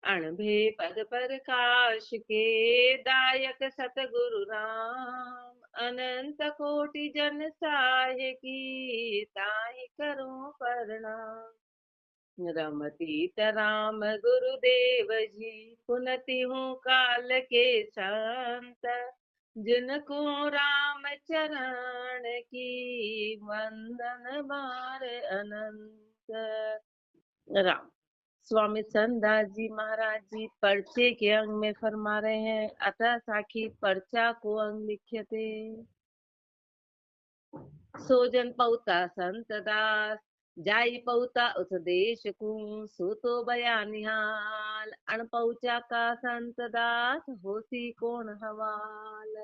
अणभे पद प्रकाश के दायक सतगुरु राम। अनंत कोटि जन साहे की ताहि करो प्रणाम। रमतीत राम गुरुदेव जी पुनति हूँ काल के संत। जिनको राम चरण की वंदन बार अनंत। राम। स्वामी संतदास जी महाराज जी पर्चे के अंग में फरमा रहे हैं, अतः साखी पर्चा को अंग लिखे थे। सोजन पौता संत दास जाई पौता उस देश को। सो तो बया निहाल अण पहुंचा का संत दास होसी कौन हवाल।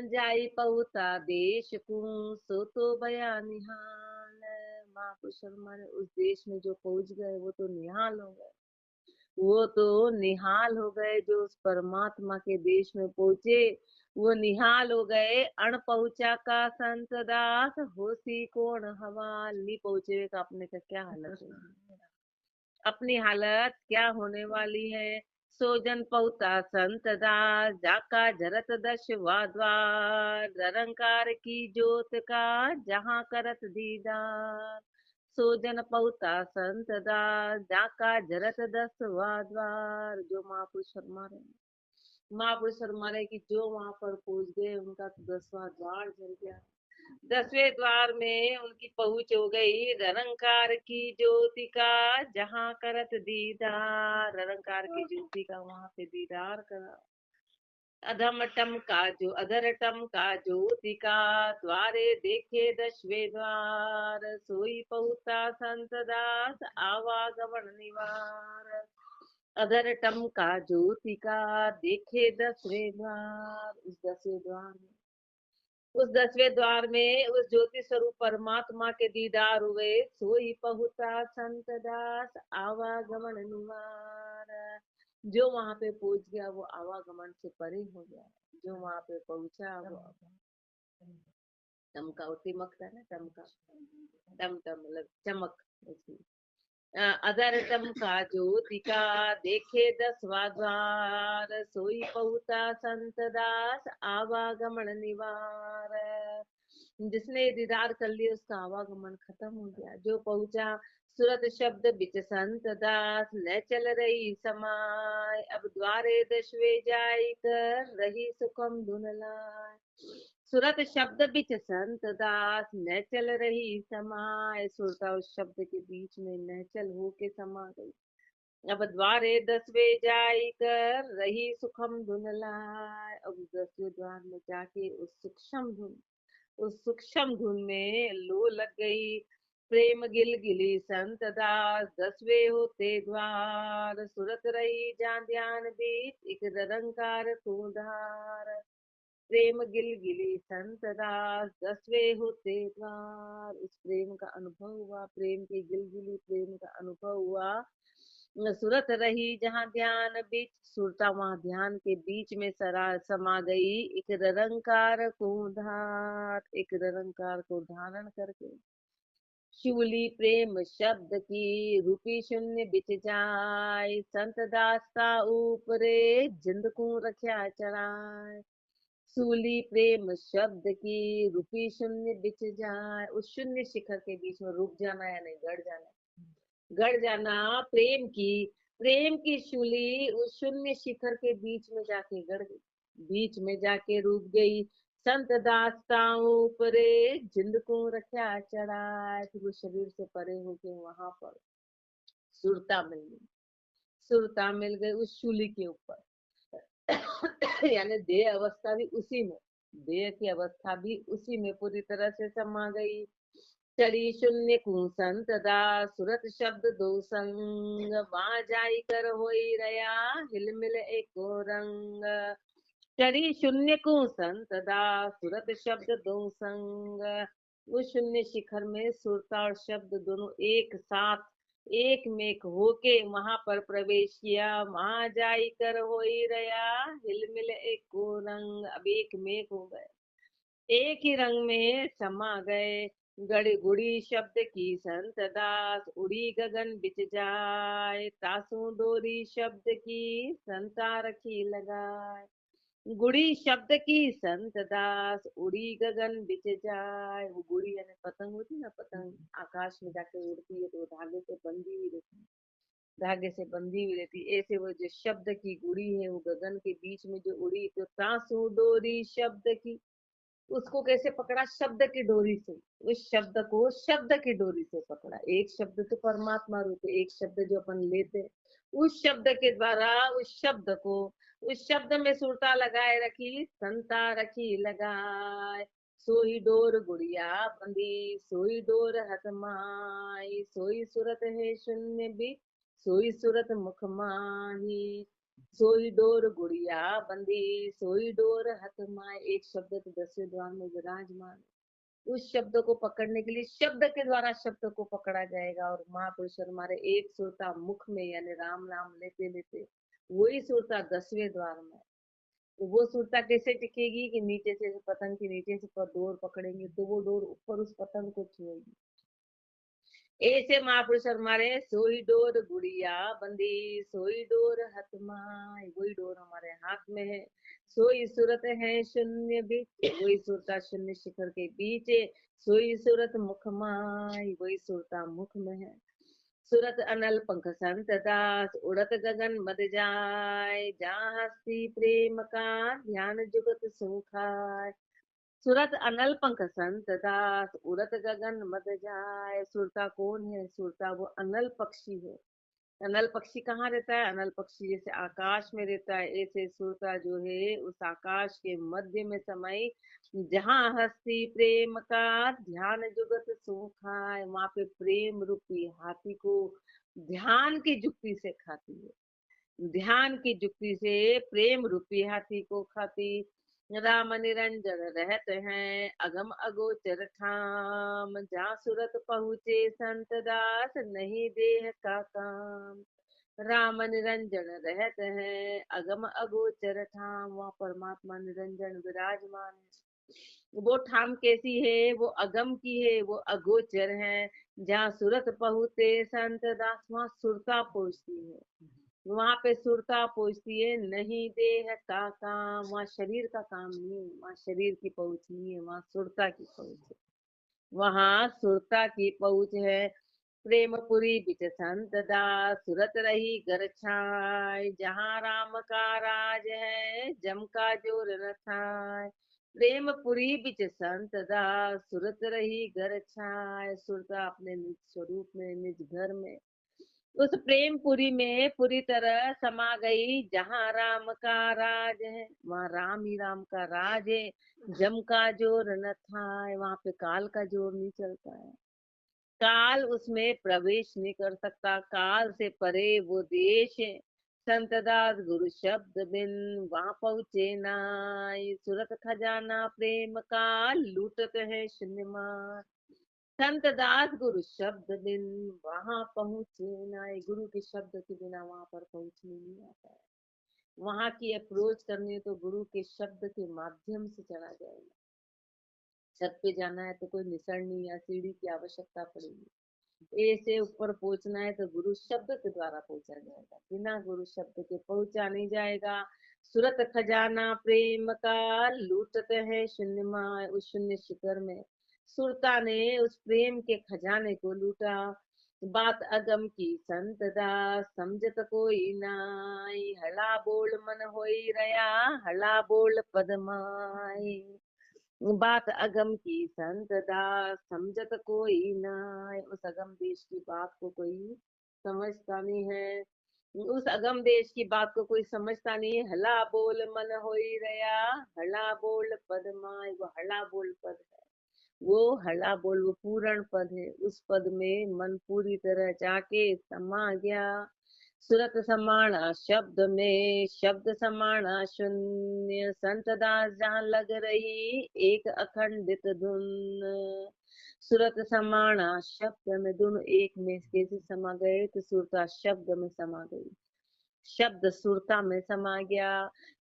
जाई पौता देश को सो तो बया निहाल। महापुरुष हमारे उस देश में जो पहुंच गए वो तो निहाल हो गए। वो तो निहाल हो गए जो उस परमात्मा के देश में पहुंचे वो निहाल हो गए। अण पहुंचा का संत दास होसी कौन हवाल। नहीं पहुंचे का अपने का क्या हालत है, अपनी हालत क्या होने वाली है। सोजन पहुता संत दास जाका जरत दशवा द्वार। निरंकार की ज्योत का जहाँ करत दीदार। सोजन पहुता संत दास जाका जरत दसवा द्वार। जो महापुरुष फरमा रहे हैं, महापुरुष फरमा रहे कि जो वहां पर पहुंच गए उनका तो 10वां द्वार जल गया। 10वें द्वार में उनकी पहुंच हो गई। निरंकार की ज्योति का जहाँ करत दीदार। निरंकार की ज्योति का वहां पे दीदार करा। अधम टम का जो अधर टम का ज्योति का द्वारे देखे 10वें द्वार। सोई पहुता संत दास आवागमन निवार। अधर टम का ज्योति का देखे 10वें द्वार। उस 10वें द्वार में उस 10वें द्वार में उस ज्योति स्वरूप परमात्मा के दीदार हुए। सोई पहुता संत दास आवागमन निवार। जो वहां पे पहुंच गया वो आवागमन से परे हो गया। जो वहां पे पहुंचा वो टमका टिमकता है ना, टमका टम टम मतलब चमक उसकी। अधर टमका ज्योति का देखे 10वां द्वार। सोई पहुता संत दास आवागमन निवार। जिसने दीदार कर लिया उसका आवागमन खत्म हो गया। जो पहुंचा सूरत शब्द बिच संत दास न चल रही समाय। अब द्वारे 10वें जाई कर रही सुखम धुन लाय। सूरत शब्द बिच संत दास न चल रही समाय। सुरता उस शब्द के बीच में न चल हो के समा गई। अब द्वारे 10वें जाई कर रही सुखम धुन लाय। अब 10वें द्वार में जाके उस सूक्ष्म धुन में लो लग गई। प्रेम गिल गिली संत दास 10वें होते द्वार। सुरत रही जान ध्यान बीच एक निरंकार तू धार। प्रेम गिल गिली संत दास 10वें होते द्वार। उस प्रेम का अनुभव हुआ, प्रेम की गिलगिली प्रेम का अनुभव हुआ। सुरत रही जहाँ ध्यान बीच। सुरता वहां ध्यान के बीच में समा गई। एक निरंकार को धार, एक निरंकार को धारण करके। शिवली प्रेम शब्द की रूपी शून्य बिच जाय। संत दास का ऊपरे जिंद को रख्या चढ़ाए। सूली प्रेम शब्द की रूपी शून्य बिच जाए। उस शून्य शिखर के बीच में रुक जाना या नहीं गड़ जाना। गड़ जाना प्रेम की शूली उस शून्य शिखर के बीच में जाके गड़ गई। बीच में जाके रुक गई। संत दास का ऊपरे जिंद को रख्या चढ़ाए। फिर वो शरीर से परे होके वहां पर सुरता मिल गई। सुरता मिल गई उस शूली के ऊपर। यानी देह अवस्था भी उसी में, देह की अवस्था भी उसी में पूरी तरह से समा गई। चढ़ी शून्य को संत दास सुरत शब्द दो संग। वहां जाई कर होई रया हिलमिल एको रंग। चढ़ी शून्य को संत दास सुरत शब्द दो संग। उस शून्य शिखर में सुरता और शब्द दोनों एक साथ एक मेक होके वहां पर प्रवेश किया। वहां जाई कर होई रया हिलमिल एको रंग। अब एक मेक हो गए, एक ही रंग में समा गए। गड़ी गुड़ी शब्द की संत दास उड़ी गगन बिच जाए, तासू डोरी शब्द की संता रखी लगाए। गुड़ी शब्द की संत दास उड़ी गगन बिच जाए। वो गुड़ी यानी पतंग होती है ना, पतंग आकाश में जाके उड़ती है तो धागे से बंधी हुई रहती है, धागे से बंधी हुई रहती है। ऐसे वो जो शब्द की गुड़ी है वो गगन के बीच में जो उड़ी, तो तासू डोरी शब्द की, उसको कैसे पकड़ा? शब्द की डोरी से। उस शब्द को शब्द की डोरी से पकड़ा। एक शब्द तो परमात्मा रूप है, एक शब्द जो अपन लेते हैं, उस शब्द के द्वारा उस शब्द को, उस शब्द में सुरता लगाए रखी, संता रखी लगाए। सोई डोर गुड़िया बंदी, सोई डोर हथमाई, सोई सूरत है शून्य भी, सोई सूरत मुख माही। सोई डोर गुड़िया बंदी, सोई डोर हथ माए। एक शब्द तो 10वें द्वार में विराजमान है। उस शब्द को पकड़ने के लिए शब्द के द्वारा शब्द को पकड़ा जाएगा। और महापुरुष हमारे एक सुरता मुख में, यानी राम नाम लेते लेते वही सुरता 10वें द्वार में। तो वो सुरता कैसे टिकेगी? कि नीचे से, पतंग के नीचे से पर डोर पकड़ेंगे तो वो डोर ऊपर उस पतंग को छुएगी। ऐसे महापुरुष हमारे सोई डोर गुड़िया बंदी, सोई डोर हाथ माय। वही डोर हमारे हाथ में है। सोई सूरत है शून्य बीच, वही सुरता शून्य शिखर के बीच है। सोई सूरत मुख माय, वही सुरता मुख में है। सूरत अनल पंख संत दास, उड़त गगन मद जाय, जहाँ हस्ती प्रेम का ध्यान जुगत सुखाय। सुरत अनल पंख संत दास, उड़त गगन मद जाए। सुरता कौन है? सुरता वो अनल पक्षी है। अनल पक्षी कहाँ रहता है? अनल पक्षी जैसे आकाश में रहता है, ऐसे सुरता जो है उस आकाश के मध्य में समाई, जहाँ हस्ती प्रेम का ध्यान जुगत सुखाए। वहां पे प्रेम रूपी हाथी को ध्यान की जुक्ति से खाती है, ध्यान की जुक्ति से प्रेम रूपी हाथी को खाती। राम निरंजन रहते हैं अगम अगोचर ठाम, जहाँ सूरत पहुँचे संत दास नहीं देह का काम। राम निरंजन रहते हैं अगम अगोचर ठाम, वहाँ परमात्मा निरंजन विराजमान है। वो ठाम कैसी है? वो अगम की है, वो अगोचर है। जहाँ सूरत पहुँचे संत दास, वहाँ सुरता पहुँचती है, वहां पे सुरता पहुंचती है। नहीं देह का काम, वहाँ शरीर का काम नहीं है, वहाँ शरीर की पहुंच नहीं है, वहाँ सुरता की पहुंच है, वहाँ सुरता की पहुंच है। प्रेमपुरी बिच संत दास, सुरत रही घर छाय, जहाँ राम का राज है जम का जोर न थाय। प्रेमपुरी बिच संत दास, सुरत रही घर छाय। सुरता अपने निज स्वरूप में, निज घर में, उस प्रेमपुरी में पूरी तरह समा गई, जहाँ राम का राज है। वहाँ राम ही राम का राज है। जम का जोर न था, वहां पे काल का जोर नहीं चलता है, काल उसमें प्रवेश नहीं कर सकता। काल से परे वो देश है। संत दास गुरु शब्द बिन वहां पहुँचे नाई, सूरत खजाना प्रेम का लूटत है शून्य मार। संत दास गुरु शब्द बिन वहां पहुंचे ना। गुरु के शब्द के बिना वहां पर पहुंचने नहीं आता है। वहां की अप्रोच करनी है तो गुरु के शब्द के माध्यम से चला जाएगा। छत पे जाना है तो कोई निसरनी या सीढ़ी की आवश्यकता पड़ेगी। ए से ऊपर पहुंचना है तो गुरु शब्द के द्वारा पहुंचा जाएगा, बिना गुरु शब्द के पहुंचा नहीं जाएगा। सूरत खजाना प्रेम का लूटते है शून्य माय, उस शून्य शिखर में सुरता ने उस प्रेम के खजाने को लूटा। बात अगम की संत दास, समझत कोई नाई, हला बोल मन होई रया, हला बोल पदमाई। बात अगम की संत दास, समझत कोई नाय। उस अगम देश की बात को कोई समझता नहीं है, उस अगम देश की बात को कोई समझता नहीं है। हला बोल मन होई रया, हला बोल पद माय। वो हला बोल पद है, वो हला बोल वो पूर्ण पद है। उस पद में मन पूरी तरह जाके समा गया। सूरत समाना शब्द में, शब्द समाना शून्य, संत दास जहाँ लग रही एक अखंडित धुन। सूरत समाना शब्द में, दोनों एक में कैसे समा गए? तो सूरता शब्द में समा गई। शब्द सुरता में समा गया,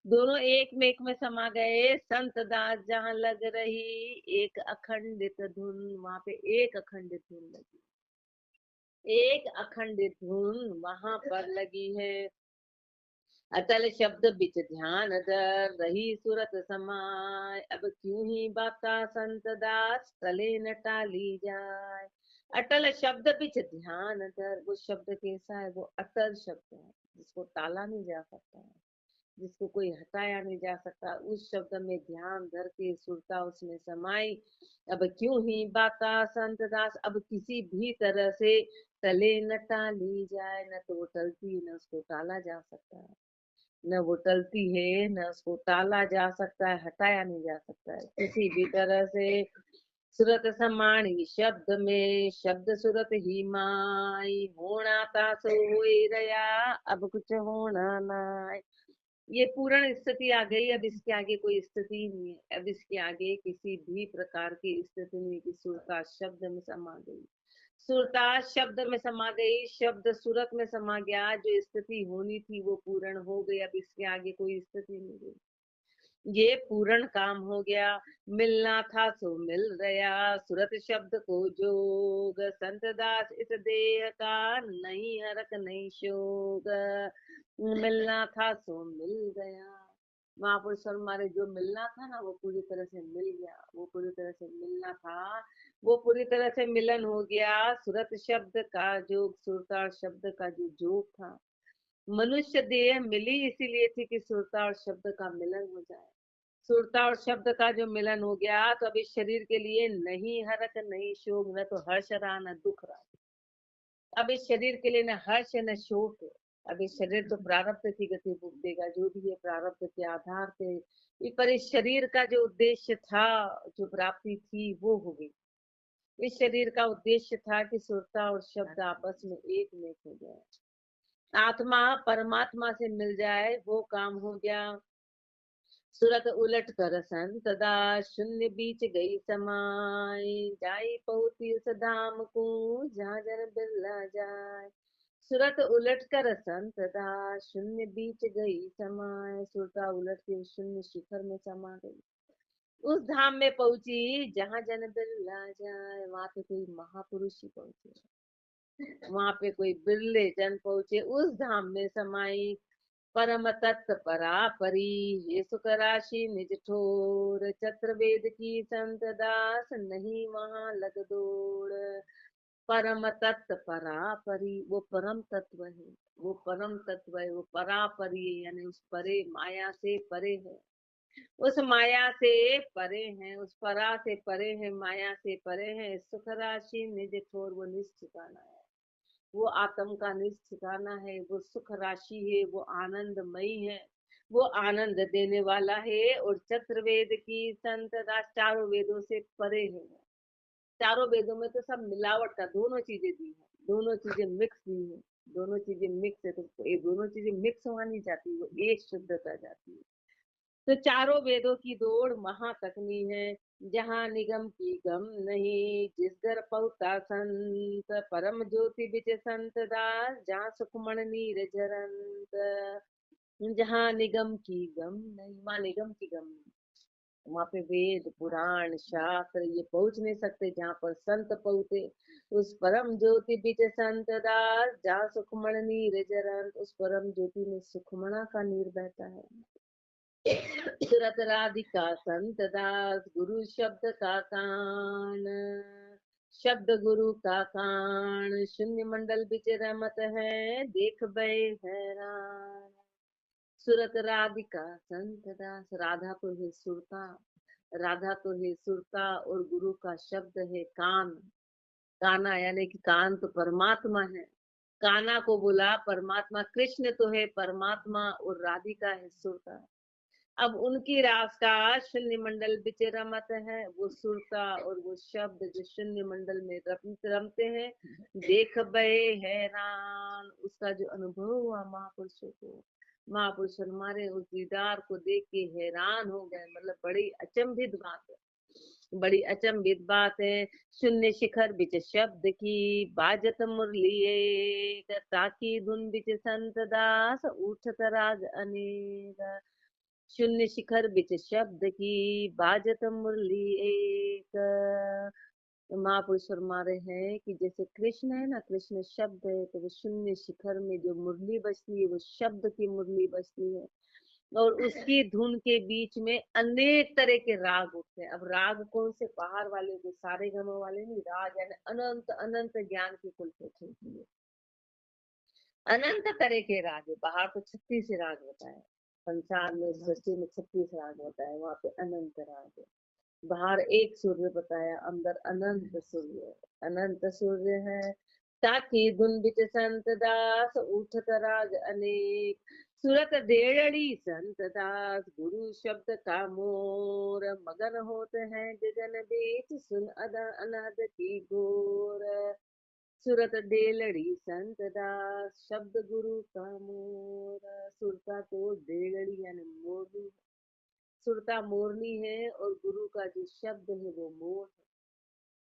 दोनों एक में समा गए। संत दास जहाँ लग रही एक अखंडित धुन, वहां पे एक अखंडित धुन लगी, एक अखंडित धुन वहां पर लगी है। अतल शब्द बिच ध्यान दर रही सूरत समाय, अब क्यों ही बाता संत दास तले न टाली जाए। अटल शब्द बिच ध्यान दर, वो शब्द कैसा है? वो अटल शब्द है, जिसको टाला नहीं जा सकता है, जिसको कोई हटाया नहीं जा सकता। उस शब्द में ध्यान धर के सुरता उसमें समाई। अब क्यों ही बाता संत दास, अब किसी भी तरह से टले न टाली जाए, न तो वो टलती न उसको टाला जा सकता है, न वो टलती है न उसको टाला जा सकता है, हटाया नहीं जा सकता है किसी भी तरह से। सूरत समाणी शब्द में, शब्द सूरत ही माई, होना था सो होए रया, अब कुछ होना ना। ये पूर्ण स्थिति आ गई, अब इसके आगे कोई स्थिति नहीं है, अब इसके आगे किसी भी प्रकार की स्थिति नहीं की। सुरता शब्द में समा गई, सुरता शब्द में समा गई, शब्द सूरत में समा गया। जो स्थिति होनी थी वो पूर्ण हो गई, अब इसके आगे कोई स्थिति नहीं रही, ये पूर्ण काम हो गया। मिलना था सो मिल रहा, सूरत शब्द को जोग, संत दास इस देह का नहीं हरक नहीं शोग। मिलना था सो मिल गया, महापुरुष हमारे जो मिलना था ना वो पूरी तरह से मिल गया, वो पूरी तरह से मिलना था वो पूरी तरह से मिलन हो गया। सूरत शब्द का जोग, सुरता शब्द का जो जोग था, मनुष्य देह मिली इसीलिए थी कि सुरता और शब्द का मिलन हो जाए। सुरता और शब्द का जो मिलन हो गया तो अब इस शरीर के लिए नहीं हरक नहीं शोक, न तो हर्ष रहा न दुख रहा। अब इस शरीर के लिए न हर्ष न शोक है। अब इस शरीर तो प्रारब्ध की गति भोग देगा, जो भी है प्रारब्ध के आधार पे। पर इस शरीर का जो उद्देश्य था, जो प्राप्ति थी, वो हो गई। इस शरीर का उद्देश्य था कि सुरता और शब्द आपस में एक हो जाए, आत्मा परमात्मा से मिल जाए, वो काम हो गया। सूरत उलट कर संत दास शून्य बीच गई समाई, जाई पहुती उस धाम को जहाँ जन बिरला जाए। सूरत उलट कर संत दास शून्य बीच गई समाए, सुरता उलट के शून्य शिखर में समा गई, उस धाम में पहुंची जहाँ जन बिरला जाए। वहां पे कोई महापुरुष ही पहुंचे, वहां पे कोई बिरले जन पहुंचे, उस धाम में समाई। परम तत्व परा परी ये सुख राशि निज ठोर, चतुर्वेद की संत दास नहीं वहां लग दौड़। परम तत्व परा परी, वो परम तत्व है, वो परम तत्व है, वो परा परी है, यानी उस परे माया से परे है, उस माया से परे हैं, उस परा से परे हैं, माया से परे हैं। सुख राशि निज ठोर, वो निज ठिकाना है, वो आत्म का निज ठिकाना है, वो सुख राशि है, वो आनंदमयी है, वो आनंद देने वाला है। और चतुर्वेद की संत दास चारों वेदों से परे है। चारों वेदों में तो सब मिलावट का, दोनों चीजें दी है, दोनों चीजें मिक्स दी है, दोनों चीजें मिक्स है, तो ये दोनों चीजें मिक्स होना नहीं जाती, वो एक शुद्धता जाती है। तो चारों वेदों की दौड़ वहां तकनी है जहाँ निगम की गम नहीं, जिस घर पहुता संत परम ज्योति बिच संत दास, जहाँ सुखमण नीर जरंत। जहाँ निगम की गम नहीं, वहाँ निगम की गम नहीं, वहां पे वेद पुराण शास्त्र ये पहुंच नहीं सकते जहाँ पर संत पहुंचे। उस परम ज्योति बिच संत दास, जहाँ सुखमण नीर जरंत, उस परम ज्योति में सुखमणा का नीर बहता है। सूरत राधिका संत दास गुरु शब्द का कान, शब्द गुरु का कान, शून्य मंडल बिच रमत है, देख बे हैरान। सूरत राधिका संत दास, राधा तो है सुरता, राधा तो है सुरता, और गुरु का शब्द है कान। काना यानी कि कान तो परमात्मा है, काना को बोला परमात्मा, कृष्ण तो है परमात्मा और राधिका है सुरता। अब उनकी रास का शून्य मंडल बिच रमत है, वो सुरता और वो शब्द जो शून्य मंडल में रमते हैं, देख बे हैरान। उसका जो अनुभव हुआ महापुरुषों को, महापुरुष हमारे उस दीदार को देख के हैरान हो गए, मतलब बड़ी अचंभित बात है। बड़ी अचंभित बात है, शून्य शिखर बिच शब्द की बाजत मुरली एक, ताकी धुन बिच संत दास उठत राग अनेक। शून्य शिखर बिच शब्द की बाजत मुरली एक। तो महापुरुष फरमा रहे हैं कि जैसे कृष्ण है ना, कृष्ण शब्द है, तो वो शून्य शिखर में जो मुरली बजती है वो शब्द की मुरली बजती है, और उसकी धुन के बीच में अनेक तरह के राग उठते हैं। अब राग कौन से? बाहर वाले जो सारे गमों वाले नहीं, राग यानी अनंत अनंत ज्ञान की कुल होती है। अनंत तरह के राग है। बाहर तो 36 राग होता है, संसार में सृष्टि में 36 राग होता है, वहां पे अनंत राग है। बाहर एक सूर्य बताया, अंदर अनंत सूर्य है, अनंत सूर्य है। ताकि धुन बिच संत दास उठत राग अनेक, सूरत डेढ़ी संत दास गुरु शब्द का मोर, मगन होते हैं गगन बीच सुन अनहद की गोर। सूरत डेलड़ी संत दास शब्द गुरु का मोर। सुरता तो डेलड़ी यानी मोरनी, सुरता मोरनी है, और गुरु का जो शब्द है वो मोर है।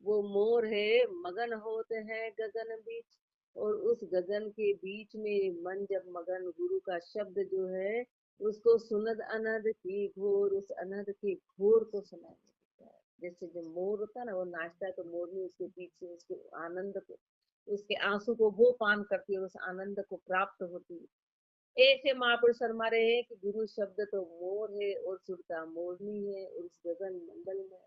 वो मोर है, मगन होते हैं गगन बीच, और उस गगन के बीच में मन जब मगन गुरु का शब्द जो है उसको सुनद अनहद की घोर, उस अनहद की घोर को सुनाई देता है। जैसे जो मोर होता है ना, वो नाचता है तो मोरनी उसके पीछे उसके आनंद को, उसके आंसू को वो पान करती है, उस आनंद को प्राप्त होती है। ऐसे महापुरुष फरमा रहे हैं कि गुरु शब्द तो मोर है और सुरता मोरनी है, और उस गगन मंडल में,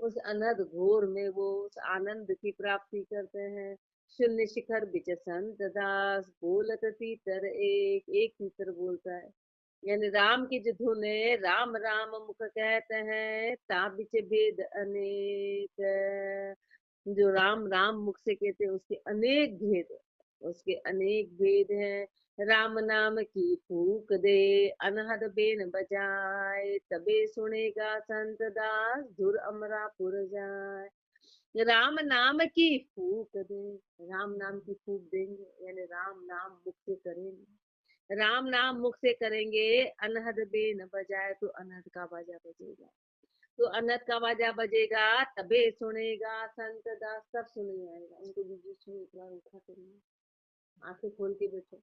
उस अनहद घोर में वो उस आनंद की प्राप्ति करते हैं। शून्य शिखर बिच संत दास बोलत तीतर एक, एक तीतर बोलता है, यानी राम की जो धुन है, राम राम मुख कहते हैं, ता बिच भेद अनेक। जो राम राम मुख से कहते हैं उसके अनेक भेद है, उसके अनेक भेद हैं। राम नाम की फूक दे अनहद बेन बजाए, तबे सुनेगा संत दास धुर अमरापुर जाए। राम नाम की फूक दे, राम नाम की फूक देंगे, यानी राम नाम मुख से करेंगे, राम नाम मुख से करेंगे, अनहद बेन बजाए तो अनहद का बाजा बजेगा, तो अनहद का बाजा बजेगा, तबे सुनेगा संत दास, सब सुने आएगा। उनको बीच में इतना उठा करेंगे, आंखें खोल के बैठो।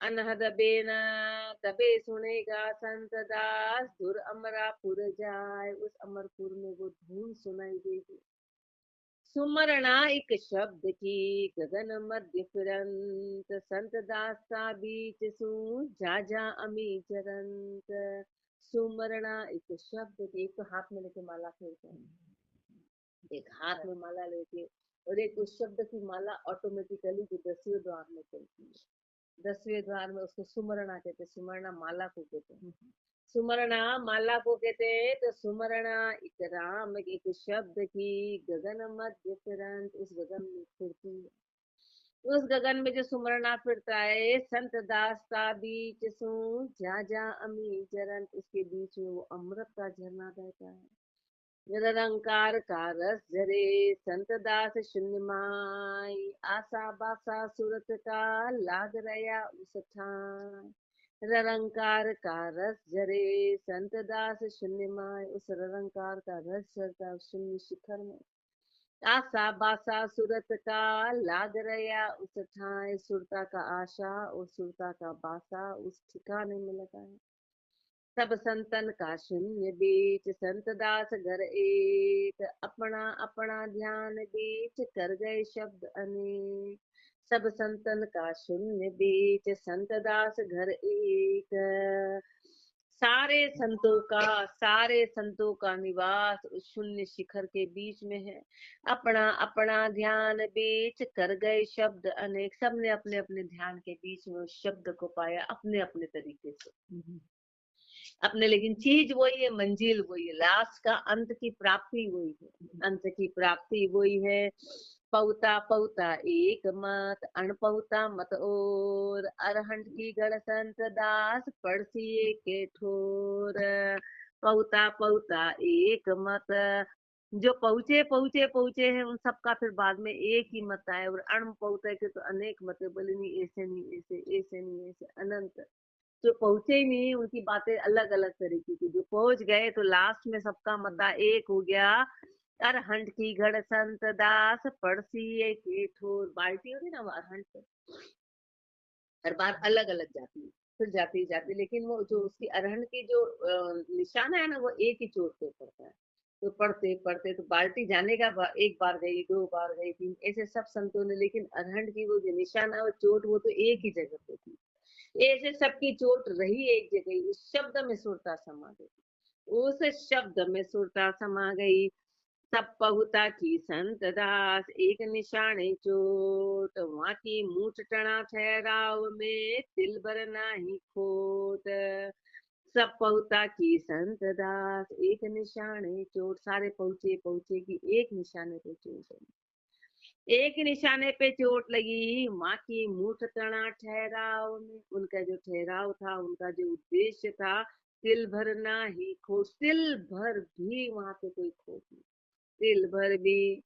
अनहद बेना तबे सुनेगा संत दास धुर अमरापुर जाए, उस अमरपुर में वो धुन सुनाई देगी। सुमरना एक शब्द की गगन मध्य फिरंत, संत दास का बीच सू जा जा अमी चरंत। सुमरना एक शब्द की, एक तो हाथ में लेके माला फेरते हैं, एक हाथ में माला लेके, और एक उस शब्द की माला ऑटोमेटिकली जो 10वें द्वार में चलती है, 10वें द्वार में, उसको सुमरना कहते हैं। सुमरना माला को कहते हैं, सुमरना माला को कहते हैं। तो सुमरना एक राम एक शब्द की गगन मध्य फिरंत, उस गगन में फिरती है, उस गगन में जो सुमरना फिरता है, संत दास का बीच सू जा जा अमी चरण, उसके बीच में वो अमृत का झरना बहता है। निरंकार का रस झरे संत दास शून्य माई, आशा बासा सूरत का लाग रया उस ठाई। निरंकार का रस झरे संत दास शून्य माई, उस निरंकार का रस झरता है शून्य शिखर में। आशा बासा सूरत का लाग रया उस ठाई, सुरता का आशा और सुरता का बासा उस ठिकाने में लगा है। सब संतन का शून्य बीच संत दास घर एक, अपना अपना ध्यान बीच कर गए शब्द अनेक। सब संतन का शून्य बीच संत दास घर एक, सारे संतों का निवास उस शून्य शिखर के बीच में है। अपना अपना ध्यान बीच कर गए शब्द अनेक, सबने अपने अपने ध्यान के बीच में उस शब्द को पाया अपने अपने तरीके से अपने, लेकिन चीज वही है, मंजिल वही है, लास्ट का अंत की प्राप्ति वही है, अंत की प्राप्ति वही है। पौता पौता एक मत अनपौता मत और, अरहंत की गढ़ संत दास पड़सी के ठोर। पौता पौता एक मत, जो पहुंचे पहुंचे पहुंचे हैं उन सबका फिर बाद में एक ही मत आए, और अण पहुंचे के तो अनेक मत बोले, नहीं ऐसे नहीं, ऐसे ऐसे नहीं, ऐसे अनंत। जो पहुंचे ही नहीं उनकी बातें अलग अलग तरीके की, जो पहुंच गए तो लास्ट में सबका मता एक हो गया। अरहंट की घड़ संत दास पड़सी एक ठोर, बाल्टी होती ना वो अरहंट पे, हर बार अलग अलग जाती है, फिर जाती जाती, लेकिन वो जो उसकी अरहंट की जो निशाना है ना वो एक ही चोट पे पड़ता है। तो पढ़ते पढ़ते तो बाल्टी जाने का एक बार गई, दो बार गई, तीन, ऐसे सब संतों ने, लेकिन अरहंट की वो जो निशाना वो चोट वो तो एक ही जगह पे थी। ऐसे सबकी चोट रही एक जगह, उस शब्द में सुरता समा गई, उस शब्द में सुरता समा गई। सब पहुता की संत दास एक निशाने चोट, वहाँ की मूठ टना ठहराव में तिल भर नाही खोट। सब पहुता की संत दास एक निशाने चोट, सारे पहुंचे पहुंचे की एक निशाने पे चोट लगी, एक निशाने पे चोट लगी। माँ की मूठ तना ठहराव में, उनका जो ठहराव था, उनका जो उद्देश्य था, तिल भर ना ही खोट, तिल भर भी वहां पे कोई खोट नहीं, तिल भर भी।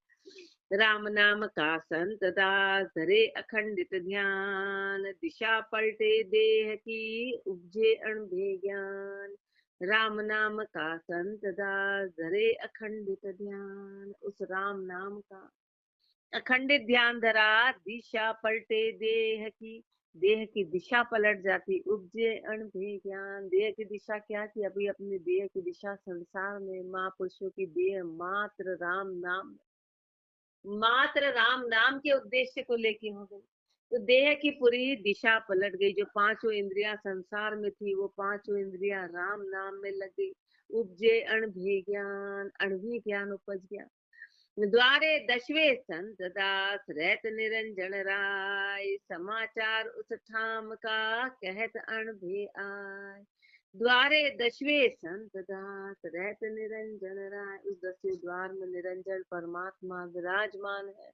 राम नाम का संत दास धरे अखंडित ध्यान, दिशा पलटे देह की उपजे अणभे ज्ञान। राम नाम का संत दास धरे अखंडित ध्यान, उस राम नाम का अखंडित ध्यान धरा, दिशा पलटे देह की दिशा पलट जाती, उपजे अणभे ज्ञान। देह की दिशा क्या थी? अभी अपनी देह की दिशा संसार में, महापुरुषों की देह मात्र राम नाम के उद्देश्य को लेके हो गई, तो देह की पूरी दिशा पलट गई। जो पांचों इंद्रियां संसार में थी वो पांचों इंद्रियां राम नाम में लग गई। उपजे अणभे ज्ञान, अणभी ज्ञान उपज गया। द्वारे दशवे संत दास रहत निरंजन राय, समाचार उस ठाम का कहत अणभे आय। द्वारे दशवे संत दास रहत निरंजन राय, उस 10वें द्वार में निरंजन परमात्मा विराजमान है।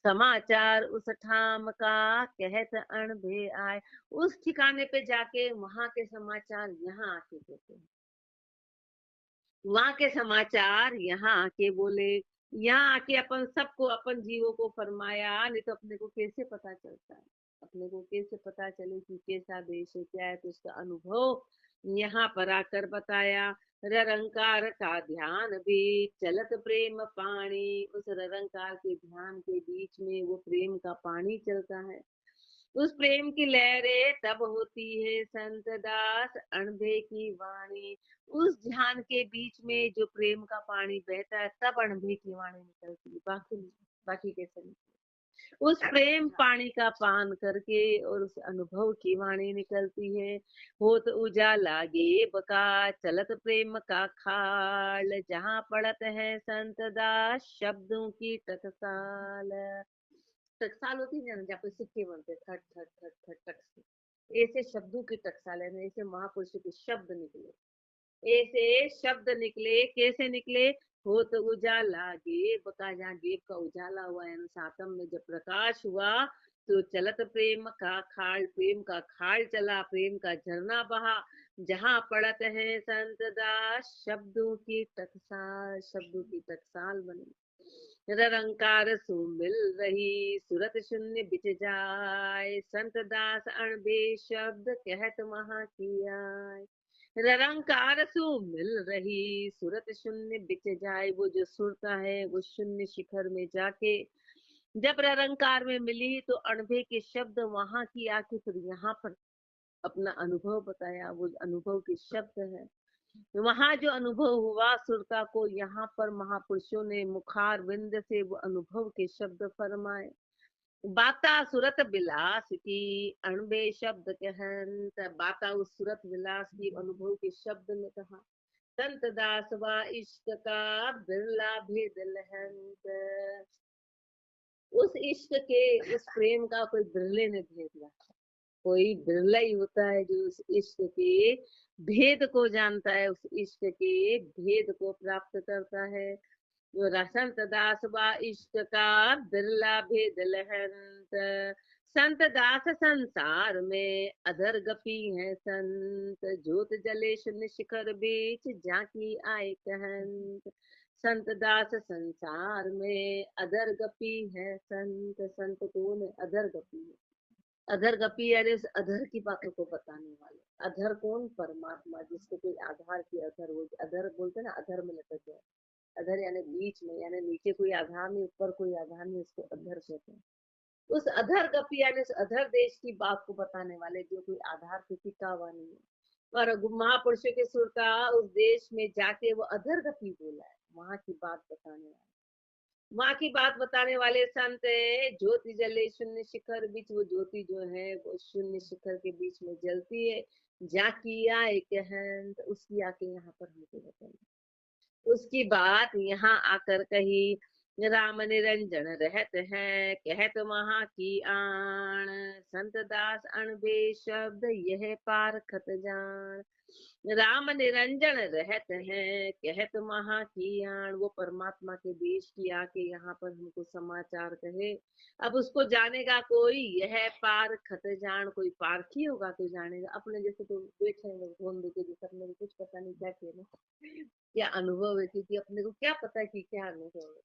समाचार उस ठाम का कहत अणभे आय, उस ठिकाने पे जाके वहां के समाचार यहाँ आके कहते हैं, वहां के समाचार यहाँ आके बोले, यहाँ आके अपन सबको, अपन जीवों को फरमाया। नहीं तो अपने को कैसे पता चलता है, अपने को कैसे पता चले कि कैसा देश है क्या है, तो उसका अनुभव यहाँ पर आकर बताया। ररंकार का ध्यान भी चलत प्रेम पानी, उस ररंकार के ध्यान के बीच में वो प्रेम का पानी चलता है। उस प्रेम की लहरें तब होती है संत दास अणभे की वाणी, उस ध्यान के बीच में जो प्रेम का पानी बहता है तब अणभे की वाणी निकलती है, बाकी नहीं, बाकी कैसे नहीं। उस प्रेम पानी का पान करके और उस अनुभव की वाणी निकलती है। होत उजाला गेब का चलत प्रेम का खाल, जहाँ पड़त है संत दास शब्दों की टकसाल। टकसाल होती है ना, जहाँ पे सिक्के बनते हैं, खट खट खट खट टक से, ऐसे शब्दों की टकसाल है, ऐसे महापुरुषों के शब्द निकले, ऐसे शब्द निकले, कैसे निकले? हो तो उजाला गेब का, जहाँ गेब का उजाला हुआ है, सातम में जब प्रकाश हुआ तो चलत प्रेम का खाल, प्रेम का खाल चला, प्रेम का झरना बहा, जहाँ पड़त है संत दास शब्दों की टकसाल, शब्दों की टकसाल बनी। निरंकार सु मिल रही सूरत शून्य बिच जाय, संत दास अणबे शब्द कहत वहां की आय। निरंकार सु मिल रही सूरत शून्य बिच जाए, वो जो सुरता है वो शून्य शिखर में जाके जब निरंकार में मिली तो अणभे के शब्द वहां की आके फिर यहाँ पर अपना अनुभव बताया, वो अनुभव के शब्द है। वहां जो अनुभव हुआ सुरता को, यहाँ पर महापुरुषों ने मुखार बिंद से वो अनुभव के शब्द फरमाए। बाता सुरत विलास की अणबे शब्द कहंत, बाता उस सुरत विलास की अनुभव के शब्द में कहा। संत दास वा इश्क का बिरला भेद लहंत, उस इश्क के, उस प्रेम का कोई बिरले ने भेद रखा, कोई बिरला ही होता है जो उस इश्क के भेद को जानता है, उस इश्क के भेद को प्राप्त करता है। जो संत दास बा इश्क का बिरला भेद लहंत, संत दास संसार में अधर गपी है संत, ज्योत जले शून्य शिखर बीच जाकी आए कहंत। संत दास संसार में अधर गपी है संत, संत कौन है? अधर गपी है, अधर गपी यानी उस अधर की बातों को बताने वाले। अधर कौन? परमात्मा, जिसको कोई आधार की अधर, वो अधर बोलते ना, अधर में लटक गया। अधर यानी बीच में, यानी नीचे कोई आधार नहीं, ऊपर कोई आधार नहीं, उसको अधर कहते हैं। उस अधर गपी यानी उस अधर देश की बात को बताने वाले, जो कोई आधार पे टिका हुआ नहीं है। और महापुरुषों के सुर का उस देश में जाके वो अधर गपी बोला है, वहां की बात बताने वाले। माँ की बात बताने वाले संत है। ज्योति जले शून्य शिखर बीच, वो ज्योति जो है वो शून्य शिखर के बीच में जलती है। जाकी आए कहन, उसकी आके यहाँ पर हमको बताइए, उसकी बात यहाँ आकर कही। राम निरंजन रहत है, कहत वहां की आण, संत दास अणबे शब्द यह पारखत जान। राम निरंजन रहत हैं, कहत महा की आण, वो परमात्मा के देश की आके यहाँ पर हमको समाचार कहे। अब उसको जानेगा कोई, यह पार खत जान, कोई पारखी होगा तो जानेगा। अपने जैसे तो बैठे हैं फोन देखे, जैसे अपने को कुछ पता नहीं क्या कहना, क्या अनुभव है, क्योंकि अपने को क्या पता है कि क्या अनुभव है।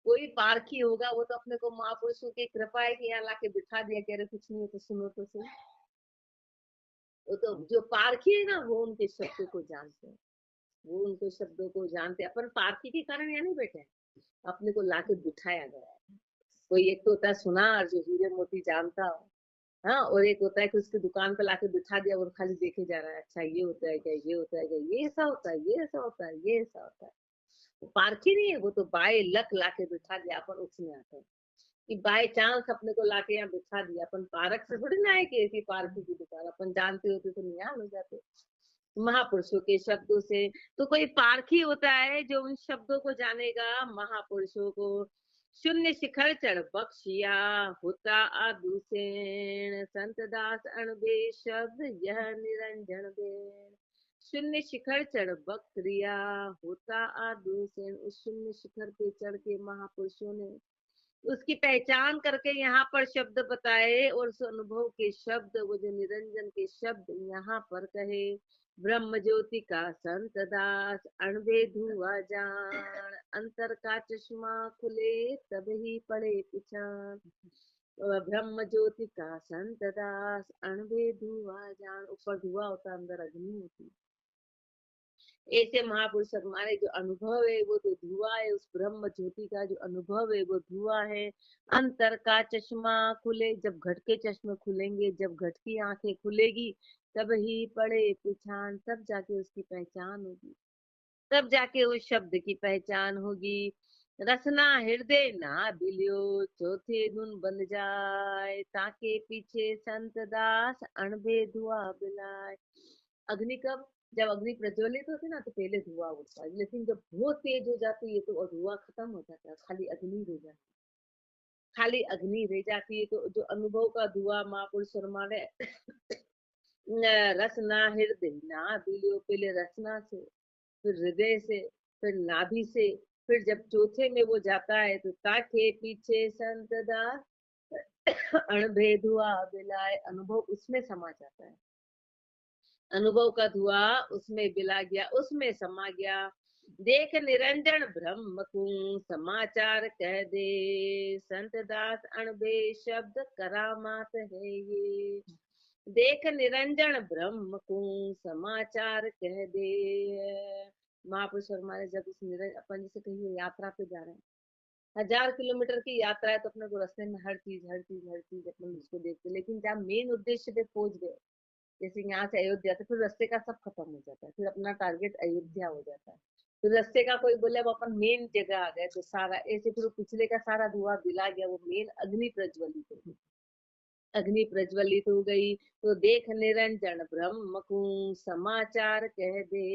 कोई पारखी होगा वो तो अपने को महापुरुषों की कृपा है कि यहाँ लाके बिठा दिया, कह रहे कुछ नहीं है तो सुनो तो सही। वो तो जो पारखी है ना, वो उनके शब्दों को जानते हैं, वो उनके शब्दों को जानते हैं। अपन पारखी के कारण यहाँ नहीं बैठे हैं, अपने को लाके बिठाया गया है। कोई एक तो होता है सुनार, जो हीरे मोती जानता हो, हाँ, और एक होता है कि उसकी दुकान पे लाके बिठा दिया और खाली देखे जा रहा है, अच्छा ये होता है क्या, ये होता है क्या, ये ऐसा होता है, ये ऐसा होता है, ये ऐसा होता है। वो पारखी नहीं है, वो तो बाय लक लाके बिठा दिया, अपन उसमें आते हैं कि बाय चांस अपने को लाके यहाँ बिठा दिया। अपन पारक से थोड़ी ना है कि ऐसी पारखी की दुकान, अपन जानते होते तो निहाल हो जाते महापुरुषों के शब्दों से। तो कोई पारखी होता है जो उन शब्दों को जानेगा, महापुरुषों को। शून्य शिखर चढ़ बख्शिया, होता आदूसेन, संत दास अणबे शब्द यह निरंजन देन। शून्य शिखर चढ़ बख्रिया, होता आदूसेन, उस शून्य शिखर पे चढ़ के महापुरुषों ने उसकी पहचान करके यहाँ पर शब्द बताए, और उस अनुभव के शब्द, वो जो निरंजन के शब्द यहाँ पर कहे। ब्रह्म ज्योति का संत दास अणबे धुआ जान, अंतर का चश्मा खुले तब ही पड़े पिछान। ब्रह्म ज्योति का संत दास अणबे धुआ जान, ऊपर धुआ होता अंदर अग्नि होती। ऐसे महापुरुष हमारे जो अनुभव है वो तो धुआं है, उस ब्रह्म ज्योति का जो अनुभव है वो धुआं है। अंतर का चश्मा खुले, जब घट के चश्मे खुलेंगे, जब घट की आंखें खुलेगी, तब ही पड़े पिछान, तब जाके उसकी पहचान होगी, तब जाके उस शब्द की पहचान होगी। रसना हृदय ना बिलियो, चौथे धुन बन जाए, ताके पीछे संत दास अणबे धुआ बिलाए। अग्नि कब, जब अग्नि प्रज्वलित होती ना तो पहले धुआं उठता है, लेकिन जब बहुत तेज हो जाती है तो धुआं खत्म हो जाता है, खाली अग्नि रह जाती है, खाली अग्नि रह जाती है। तो जो अनुभव का धुआं महापुरुष हमारे रसना हृदय ना बिलियो, पहले रसना से, फिर हृदय से, फिर नाभि से, फिर जब चौथे में वो जाता है तो ताके पीछे संत दास अणभेद हुआ बिलाए, अनुभव उसमें समा जाता है। अनुभव का धुआं उसमें बिला गया, उसमें समा गया। देख निरंजन ब्रह्म को समाचार कह दे, संत दास अणबे शब्द करामात है ये। देख निरंजन ब्रह्म को समाचार कह दे। महापुरुष हमारे जब इस अपन जैसे कहीं यात्रा पे जा रहे हैं, 1000 किलोमीटर की यात्रा है, तो अपने को रास्ते में हर चीज हर चीज हर चीज अपन उसको देखते, लेकिन जब मेन उद्देश्य पे पहुंच गए, जैसे यहाँ से अयोध्या, तो फिर रास्ते का सब खत्म हो जाता है, फिर अपना टारगेट अयोध्या हो जाता है। फिर रास्ते का कोई बोले अब अपन मेन जगह आ गए, तो सारा ऐसे फिर पिछले का सारा धुआं बिला गया, वो मेन अग्नि प्रज्वलित हो गई, अग्नि प्रज्वलित हो गई। तो देख निरंजन ब्रह्म को समाचार कह दे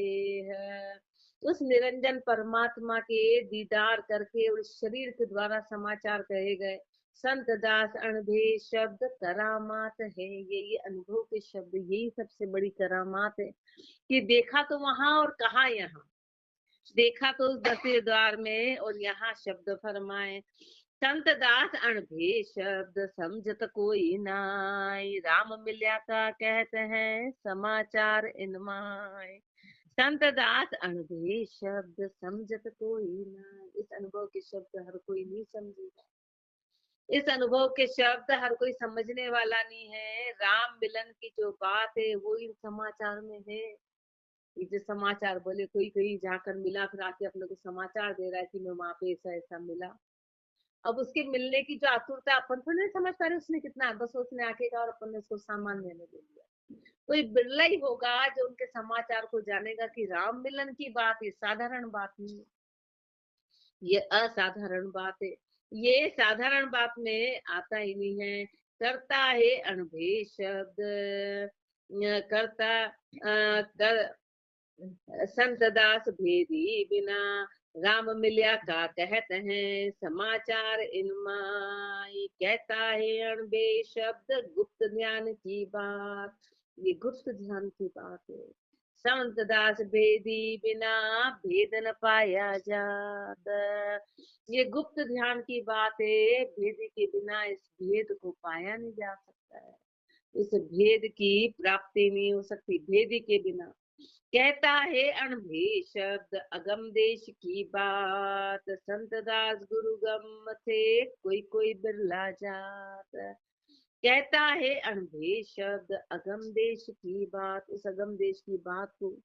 है। उस निरंजन परमात्मा के दीदार करके उस शरीर के द्वारा समाचार कहे गए। संत दास अणभे शब्द करामात है, ये अनुभव के शब्द, यही सबसे बड़ी करामात है कि देखा तो वहां और कहा यहाँ, देखा तो उस 10वें द्वार में और यहाँ शब्द फरमाए। संत दास अणभे शब्द समझत कोई नाय, राम मिल्या का कहते हैं समाचार इनमाय। संत दास अणभे शब्द समझत कोई नाय, इस अनुभव के शब्द हर कोई नहीं समझेगा। इस अनुभव के शब्द हर कोई समझने वाला नहीं है। राम मिलन की जो बात है वो इन समाचार में है। ये जो समाचार बोले, कोई कहीं जाकर मिला फिर आके अपने को समाचार दे रहा है कि मैं वहां पे ऐसा ऐसा मिला। अब उसके मिलने की जो आतुरता अपन थोड़ी नहीं समझ पा रहे उसने कितना, बस उसने आके कहा और अपन ने उसको सामान लेने दे दिया। कोई बिरला ही होगा जो उनके समाचार को जानेगा कि राम मिलन की बात ये साधारण बात नहीं है, ये असाधारण बात है। ये साधारण बात में आता ही नहीं है। करता है अणभे शब्द, करता कर संत दास भेदी बिना, राम मिल्या का कहत हैं समाचार इनमाई। कहता है अणबे शब्द गुप्त ध्यान की बात, ये गुप्त ध्यान की बात है। संत दास भेदी बिना भेद न पाया जात, ये गुप्त ध्यान की बात है। भेद के बिना इस भेद को पाया नहीं जा सकता है, इस भेद की प्राप्ति नहीं हो सकती भेद के बिना। कहता है अणभे शब्द अगम देश की बात, संत दास गुरु गम थे कोई कोई बिरला जात। कहता है अणभे शब्द अगम देश की बात, उस अगम देश की बात को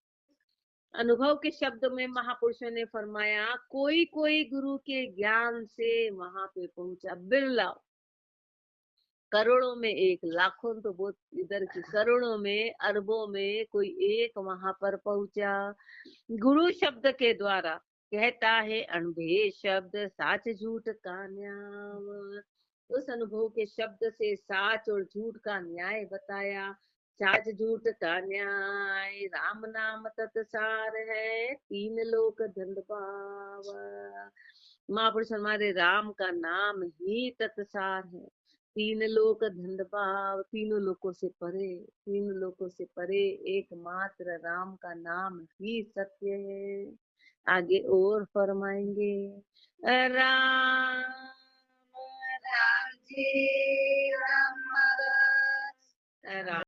अनुभव के शब्द में महापुरुषों ने फरमाया, कोई कोई गुरु के ज्ञान से वहां पे पहुंचा, बिरला। करोड़ों में एक, लाखों तो बहुत इधर की, करोड़ों में अरबों में कोई एक वहां पर पहुंचा गुरु शब्द के द्वारा। कहता है अणभे शब्द साच झूठ का न्याय, उस अनुभव के शब्द से साच और झूठ का न्याय बताया। साच झूठ का न्याय राम नाम तत्सार है, तीन लोक धंध पावा। महापुरुष हमारे राम का नाम ही तत्सार है, तीन लोक धंध पाव, तीनों लोकों से परे, तीन लोकों से परे एकमात्र राम का नाम ही सत्य है। आगे और फरमाएंगे, राम राम जी राम, राम